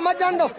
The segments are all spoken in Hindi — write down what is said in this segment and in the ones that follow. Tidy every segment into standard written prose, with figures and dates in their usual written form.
मत जान दो।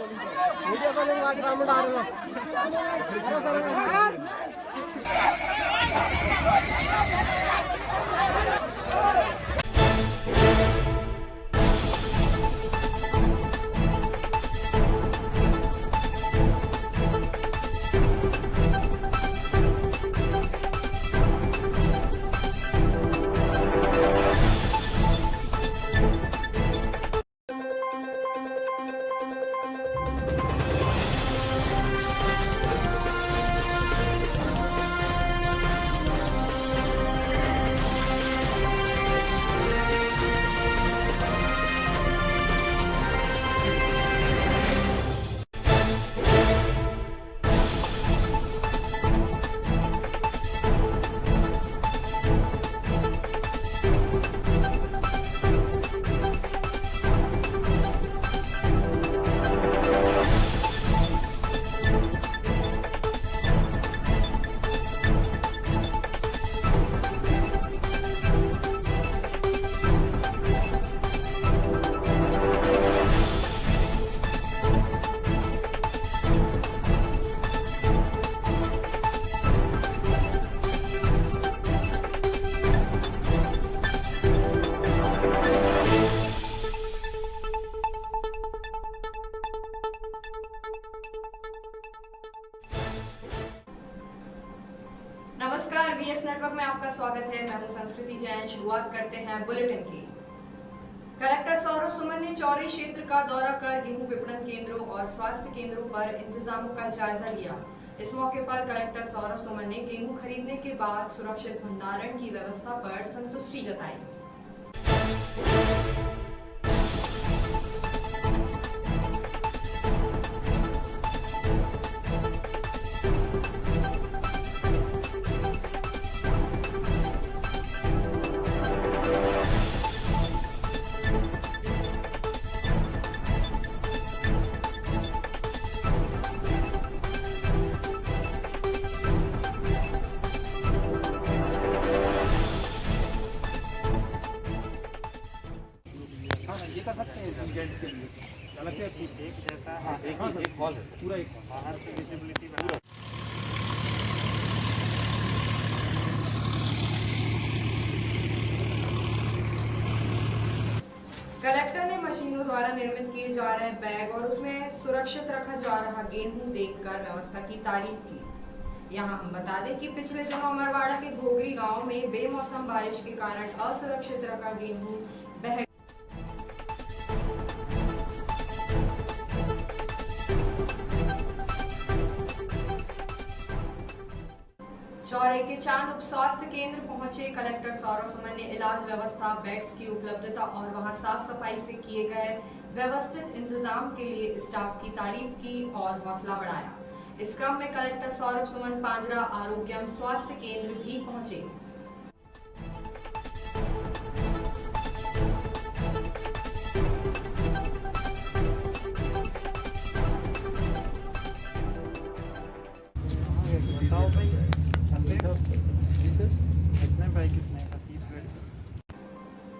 नमस्कार, वीएस नेटवर्क में आपका स्वागत है। मैं हूं संस्कृति जैन। शुरुआत करते हैं बुलेटिन की। कलेक्टर सौरभ सुमन ने चौरी क्षेत्र का दौरा कर गेहूं विपणन केंद्रों और स्वास्थ्य केंद्रों पर इंतजामों का जायजा लिया। इस मौके पर कलेक्टर सौरभ सुमन ने गेहूं खरीदने के बाद सुरक्षित भंडारण की व्यवस्था पर संतुष्टि जताई। ये कर सकते हैं एजेंट्स के लिए गलत है एक जैसा। हाँ, एक कॉल है पूरा, एक बाहर से विजिबिलिटी पूरा। कलेक्टर ने मशीनों द्वारा निर्मित किए जा रहे बैग और उसमें सुरक्षित रखा जा रहा गेहूं देखकर व्यवस्था की तारीफ की। यहां हम बता दें कि पिछले दिनों अमरवाड़ा के घोगरी गांव में बेमौसम बारिश के कारण असुरक्षित रखा गेहूं बह चौरे के चांद उप स्वास्थ्य केंद्र पहुंचे कलेक्टर सौरभ सुमन ने इलाज व्यवस्था, बेड्स की उपलब्धता और वहां साफ सफाई से किए गए व्यवस्थित इंतजाम के लिए स्टाफ की तारीफ की और हौसला बढ़ाया। इस क्रम में कलेक्टर सौरभ सुमन पांजरा आरोग्यम स्वास्थ्य केंद्र भी पहुंचे।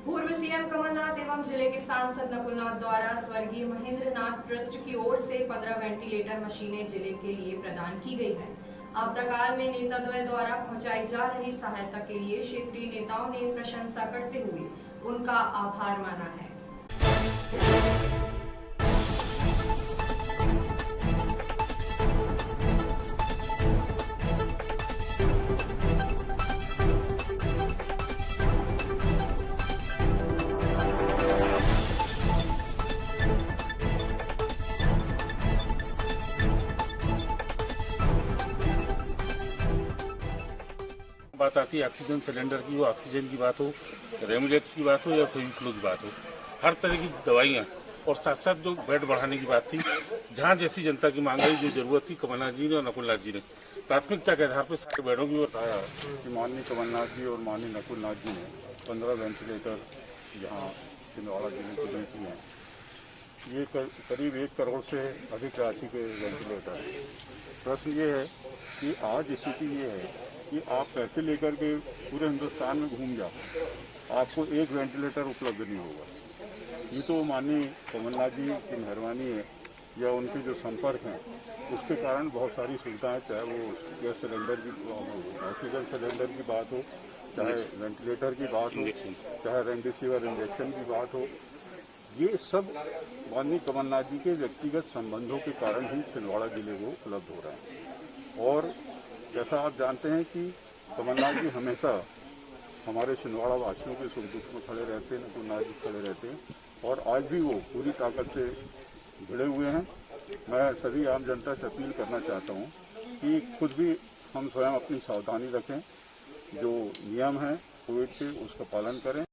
पूर्व सीएम कमलनाथ एवं जिले के सांसद नकुलनाथ द्वारा स्वर्गीय महेंद्र नाथ ट्रस्ट की ओर से 15 वेंटिलेटर मशीनें जिले के लिए प्रदान की गई है। आपदाकाल में नेताद्वय द्वारा पहुंचाई जा रही सहायता के लिए क्षेत्रीय नेताओं ने प्रशंसा करते हुए उनका आभार माना है। बात आती है ऑक्सीजन सिलेंडर की, वो ऑक्सीजन की बात हो, रेमोलेक्स की बात हो या फेविक्लो की बात हो, हर तरह की दवाइयाँ और साथ साथ जो बेड बढ़ाने की बात थी, जहाँ जैसी जनता की मांग रही, जो जरूरत थी, कमलनाथ जी ने और नकुलनाथ जी ने प्राथमिकता के आधार पर सारे बेडों की बताया कि माननीय कमलनाथ जी और माननीय नकुलनाथ जी ने 15 वेंटिलेटर यहाँ छिंदवाड़ा जिले को दी हैं। ये करीब 1 करोड़ से अधिक राशि के वेंटिलेटर है। प्रश्न ये है कि आज स्थिति ये है कि आप पैसे लेकर के पूरे हिंदुस्तान में घूम जाओ, आपको एक वेंटिलेटर उपलब्ध नहीं होगा। ये तो माननीय कमलनाथ जी की मेहरबानी है या उनके जो संपर्क हैं उसके कारण बहुत सारी सुविधाएं, चाहे वो गैस सिलेंडर की, ऑक्सीजन सिलेंडर की बात हो, चाहे वेंटिलेटर की बात हो, चाहे रेमडेसिविर इंजेक्शन की बात हो, ये सब माननीय कमलनाथ जी के व्यक्तिगत संबंधों के कारण ही छिंदवाड़ा जिले को उपलब्ध हो रहे हैं। और जैसा आप जानते हैं कि कमलनाथ जी हमेशा हमारे छिंदवाड़ा वासियों के सुख दुख में खड़े रहते हैं, तो नाजुक खड़े रहते हैं, और आज भी वो पूरी ताकत से जुड़े हुए हैं। मैं सभी आम जनता से अपील करना चाहता हूँ कि खुद भी हम स्वयं अपनी सावधानी रखें, जो नियम है कोविड के उसका पालन करें।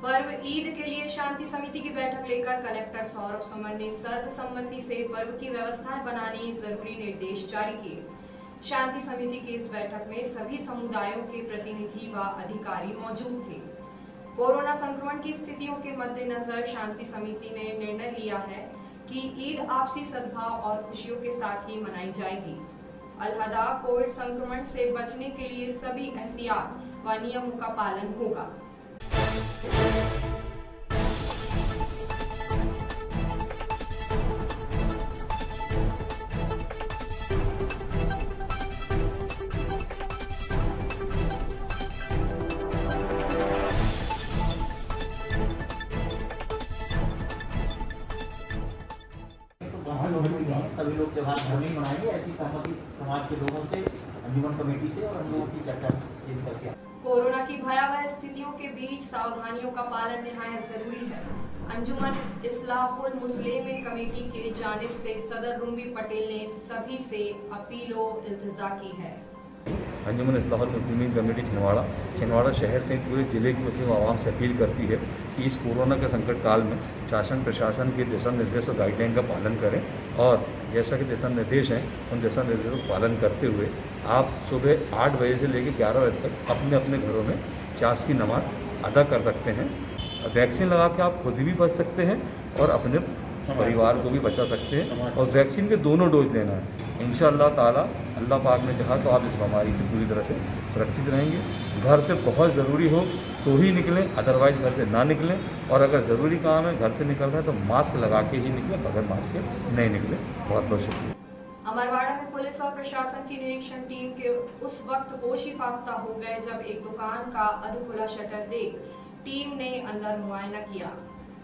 पर्व ईद के लिए शांति समिति की बैठक लेकर कलेक्टर सौरभ सुमन ने सर्वसम्मति से पर्व की व्यवस्थाएं बनाने जरूरी निर्देश जारी किए। शांति समिति की इस बैठक में सभी समुदायों के प्रतिनिधि व अधिकारी मौजूद थे। कोरोना संक्रमण की स्थितियों के मद्देनजर शांति समिति ने निर्णय लिया है कि ईद आपसी सद्भाव और खुशियों के साथ ही मनाई जाएगी। अलहदा कोविड संक्रमण से बचने के लिए सभी एहतियात व नियमों का पालन होगा। सभी लोग त्योहार घर में मनाएंगे, ऐसी सहमति समाज के लोगों से, अंजुमन कमेटी से और हम लोगों की चर्चा करके। कोरोना की भयावह स्थितियों के बीच सावधानियों का पालन निहायत जरूरी है। अंजुमन इस्लाहुल मुस्लिमीन कमेटी के जानिब से सदर रुम्बी पटेल ने सभी से अपील और इल्तिजा की है। अंजुमन इस्लाहुल मुस्लिमीन कमेटी छिंदवाड़ा शहर से पूरे जिले की मुस्लिम आवाम से अपील करती है कि इस कोरोना के संकट काल में शासन प्रशासन के दिशा निर्देश और गाइडलाइन का पालन करें, और जैसा कि दिशा निर्देश हैं उन दिशा निर्देशों का पालन करते हुए आप सुबह 8 बजे से लेकर 11 बजे तक अपने अपने घरों में चाश की नमाज अदा कर सकते हैं। वैक्सीन लगा के आप खुद भी बच सकते हैं और अपने परिवार को भी बचा सकते हैं, और वैक्सीन के दोनों डोज लेना है। इंशाअल्लाह ताला अल्लाह पाक ने चाहा तो आप इस बीमारी से पूरी तरह से सुरक्षित रहेंगे। घर से बहुत ज़रूरी हो तो ही निकलें, अदरवाइज घर से ना निकलें, और अगर ज़रूरी काम है घर से निकल रहे हैं तो मास्क लगा के ही निकलें, बगैर मास्क के नहीं निकलें। बहुत बहुत शुक्रिया। अमरवाड़ा में पुलिस और प्रशासन की निरीक्षण टीम के उस वक्त होश ही फाख्ता हो गए जब एक दुकान का अधखुला शटर देख टीम ने अंदर मुआयना किया।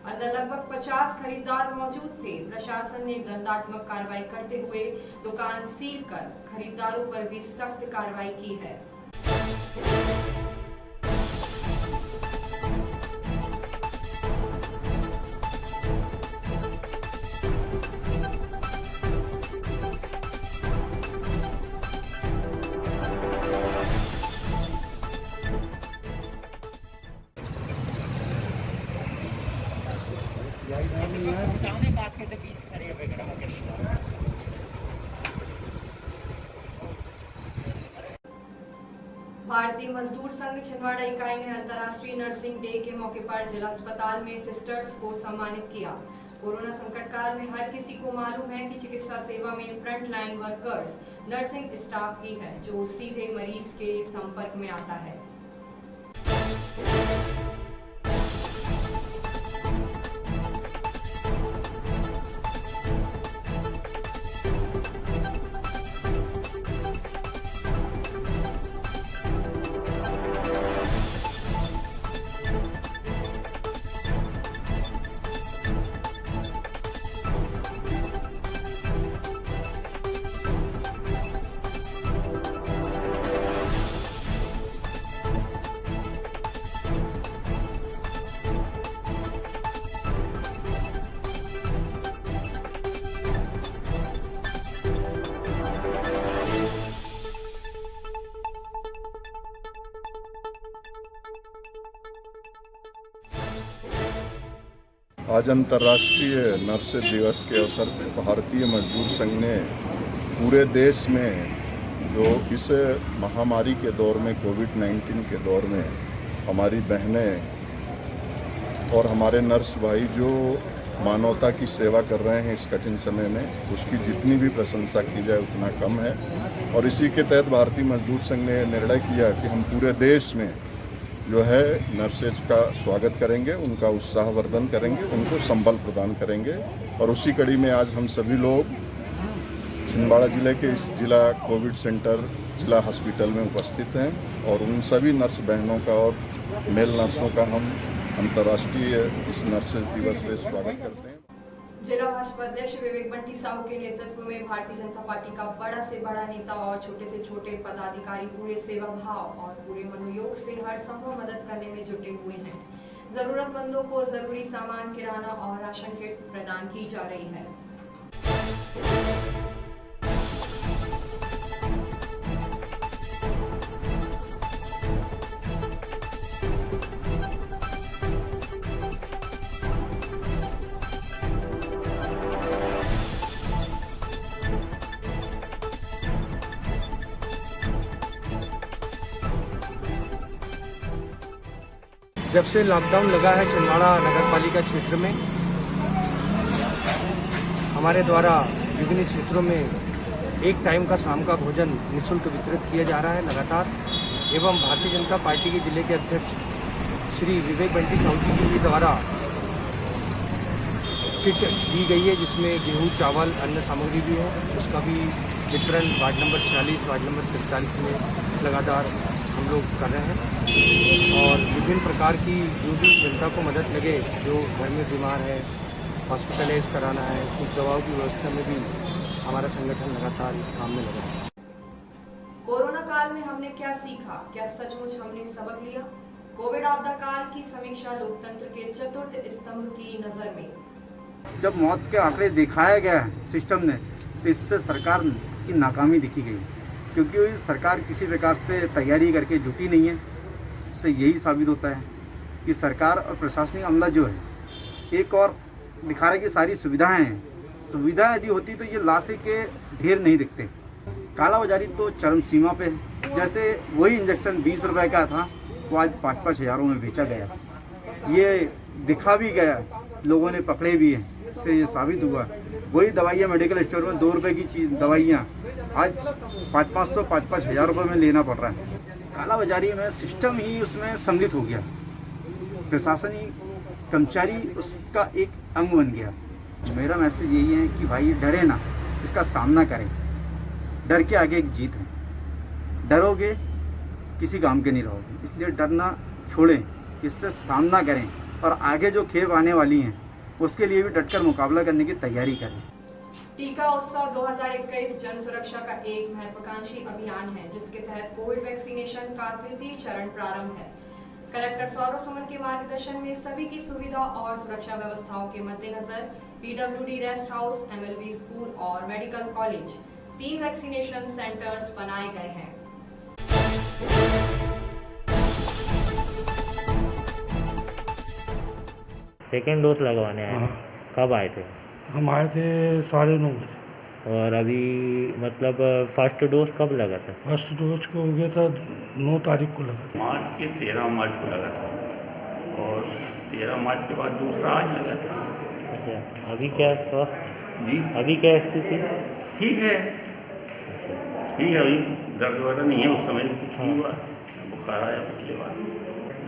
अंदर लगभग 50 खरीदार मौजूद थे। प्रशासन ने दंडात्मक कार्रवाई करते हुए दुकान सील कर खरीदारों पर भी सख्त कार्रवाई की है। भारतीय मजदूर संघ छिंदवाड़ा इकाई ने अंतर्राष्ट्रीय नर्सिंग डे के मौके पर जिला अस्पताल में सिस्टर्स को सम्मानित किया। कोरोना संकट काल में हर किसी को मालूम है कि चिकित्सा सेवा में front line workers nursing staff ही है जो सीधे मरीज के संपर्क में आता है। आज अंतर्राष्ट्रीय नर्स दिवस के अवसर पर भारतीय मजदूर संघ ने पूरे देश में जो इस महामारी के दौर में कोविड-19 के दौर में हमारी बहनें और हमारे नर्स भाई जो मानवता की सेवा कर रहे हैं इस कठिन समय में, उसकी जितनी भी प्रशंसा की जाए उतना कम है। और इसी के तहत भारतीय मजदूर संघ ने निर्णय किया कि हम पूरे देश में जो है नर्सेज का स्वागत करेंगे, उनका उत्साहवर्धन करेंगे, उनको संबल प्रदान करेंगे। और उसी कड़ी में आज हम सभी लोग छिंदवाड़ा जिले के इस जिला कोविड सेंटर जिला हॉस्पिटल में उपस्थित हैं और उन सभी नर्स बहनों का और मेल नर्सों का हम अंतर्राष्ट्रीय इस नर्सेज दिवस पे स्वागत करते हैं। जिला भाजपा अध्यक्ष विवेक बंटी साहू के नेतृत्व में भारतीय जनता पार्टी का बड़ा से बड़ा नेता और छोटे से छोटे पदाधिकारी पूरे सेवा भाव और पूरे मनोयोग से हर संभव मदद करने में जुटे हुए हैं। जरूरतमंदों को जरूरी सामान, किराना और राशन किट प्रदान की जा रही है। जब से लॉकडाउन लगा है छिंदवाड़ा नगर पालिका क्षेत्र में, हमारे द्वारा विभिन्न क्षेत्रों में एक टाइम का शाम का भोजन निःशुल्क वितरित किया जा रहा है लगातार। एवं भारतीय जनता पार्टी के जिले के अध्यक्ष श्री विवेक बंटी साहू जी के द्वारा किट दी गई है, जिसमें गेहूं, चावल, अन्य सामग्री भी है। उसका भी वितरण वार्ड नंबर 46, वार्ड नंबर 43 में लगातार हम लोग कर रहे हैं। और विभिन्न प्रकार की जो भी जनता को मदद लगे, जो घर में बीमार है, हॉस्पिटलाइज कराना है, कुछ दवाओं की व्यवस्था में भी हमारा संगठन लगातार इस काम में लगा है। कोरोना काल में हमने क्या सीखा? क्या सचमुच हमने सबक लिया? कोविड आपदा काल की समीक्षा लोकतंत्र के चतुर्थ स्तंभ की नजर में। जब मौत के आंकड़े दिखाया गया सिस्टम ने, तो इससे सरकार की नाकामी दिखी गई, क्योंकि सरकार किसी प्रकार से तैयारी करके जुटी नहीं है। इससे यही साबित होता है कि सरकार और प्रशासनिक अमला जो है एक और दिखा रहा है कि सारी सुविधाएं हैं। सुविधा यदि होती तो ये लाशें के ढेर नहीं दिखते। कालाबाजारी तो चरम सीमा पे है। जैसे वही इंजेक्शन 20 रुपये का था, वो आज 5-5 हज़ारों में बेचा गया। ये दिखा भी गया, लोगों ने पकड़े भी हैं। इससे ये साबित हुआ वही दवाइयाँ मेडिकल स्टोर में 2 रुपये की दवाइयाँ आज 500-500, 5-5 हज़ार रुपये में लेना पड़ रहा है। कालाबाजारी में सिस्टम ही उसमें सम्मिलित हो गया, प्रशासनिक कर्मचारी उसका एक अंग बन गया। मेरा मैसेज यही है कि भाई डरे ना, इसका सामना करें। डर के आगे एक जीत है। डरोगे किसी काम के नहीं रहोगे, इसलिए डरना छोड़ें, इससे सामना करें और आगे जो खेप आने वाली हैं उसके लिए भी डटकर मुकाबला करने की तैयारी करें। टीका उत्सव 2021 जन सुरक्षा का एक महत्वाकांक्षी अभियान है, जिसके तहत कोविड वैक्सीनेशन का 3य चरण प्रारंभ है। कलेक्टर सौरभ सुमन के मार्गदर्शन में सभी की सुविधा और सुरक्षा व्यवस्थाओं के मद्देनजर PWD rest house, MLB school और मेडिकल कॉलेज 3 वैक्सीनेशन सेंटर्स बनाए गए हैं। सेकेंड डोज लगवाने आए थे। कब आए थे? हम आए थे 9:30 बजे। और अभी मतलब फर्स्ट डोज कब लगा था? फर्स्ट डोज को हो गया था 9 तारीख को लगा था। मार्च के 13 मार्च को लगा था और 13 मार्च के बाद दूसरा आज लगा था। अच्छा, अभी क्या जी, अभी क्या स्थिति? ठीक है, ठीक है। अभी दर्द वगैरह नहीं है, उस समय कुछ नहीं हुआ, बुखार आया पिछले बार।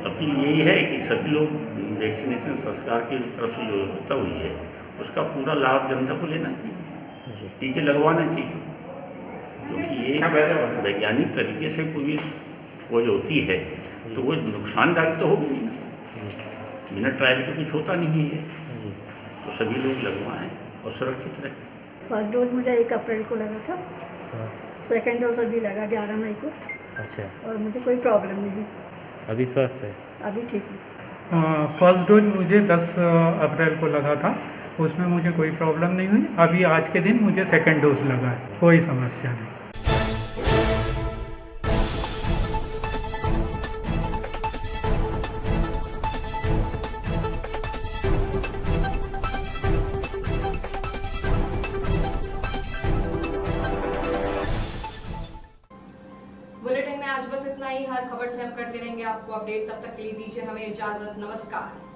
अपील यही है कि सभी लोग वैक्सीनेशन सरकार की तरफ से जो व्यवस्था हुई है उसका पूरा लाभ जनता को लेना चाहिए, टीके लगवाना चाहिए, क्योंकि ये वैज्ञानिक तरीके से कोई खोज होती है तो वो नुकसानदायक तो होगी नहीं ना, बिना ट्रायल के कुछ होता नहीं है। तो सभी लोग लगवाएं और सुरक्षित रहें। फर्स्ट डोज मुझे 1 अप्रैल को लगा था, सेकेंड डोज अभी लगा 11 मई को। अच्छा, और मुझे कोई प्रॉब्लम नहीं, अभी स्वस्थ है? अभी ठीक है। फर्स्ट डोज मुझे 10 अप्रैल को लगा था, उसमें मुझे कोई प्रॉब्लम नहीं हुई। अभी आज के दिन मुझे सेकेंड डोज लगा है, कोई समस्या नहीं। बुलेटिन में आज बस इतना ही। हर खबर से हम करते रहेंगे आपको अपडेट। तब तक के लिए दीजिए हमें इजाजत। नमस्कार।